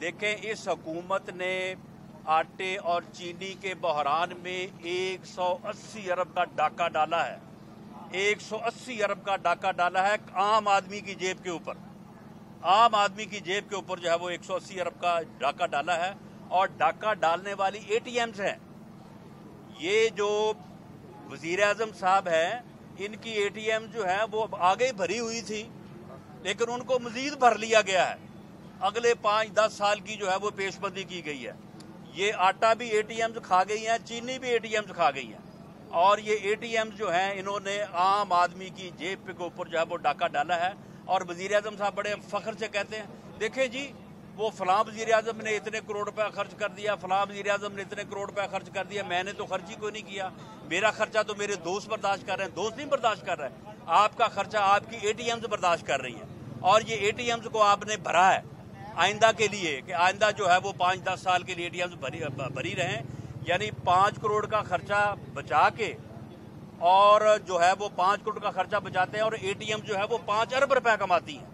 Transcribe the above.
देखें, इस हुकूमत ने आटे और चीनी के बहरान में 180 अरब का डाका डाला है। 180 अरब का डाका डाला है आम आदमी की जेब के ऊपर। आम आदमी की जेब के ऊपर जो है वो 180 अरब का डाका डाला है। और डाका डालने वाली एटीएम्स हैं। ये जो वजीर आजम साहब हैं, इनकी एटीएम जो है वो आगे भरी हुई थी, लेकिन उनको मजीद भर लिया गया है। अगले 5-10 साल की जो है वो पेशबंदी की गई है। ये आटा भी एटीएम्स खा गई हैं, चीनी भी एटीएम्स खा गई हैं। और ये एटीएम्स जो हैं, इन्होंने आम आदमी की जेब के ऊपर जो है वो डाका डाला है। और वजीर आजम साहब बड़े फख्र से कहते हैं, देखें जी, वो फलां वजीर आजम ने इतने करोड़ रुपया खर्च कर दिया, फलां वजीर आजम ने इतने करोड़ रुपया खर्च कर दिया, मैंने तो खर्च ही कोई नहीं किया। मेरा खर्चा तो मेरे दोस्त बर्दाश्त कर रहे हैं। दोस्त नहीं बर्दाश्त कर रहे हैं, आपका खर्चा आपकी एटीएम्स बर्दाश्त कर रही है। और ये एटीएम्स को आपने भरा है आइंदा के लिए, कि आइंदा जो है वो 5-10 साल के लिए एटीएम्स भरी रहें। यानी 5 करोड़ का खर्चा बचा के, और जो है वो 5 करोड़ का खर्चा बचाते हैं, और एटीएम जो है वो 5 अरब रुपया कमाती हैं।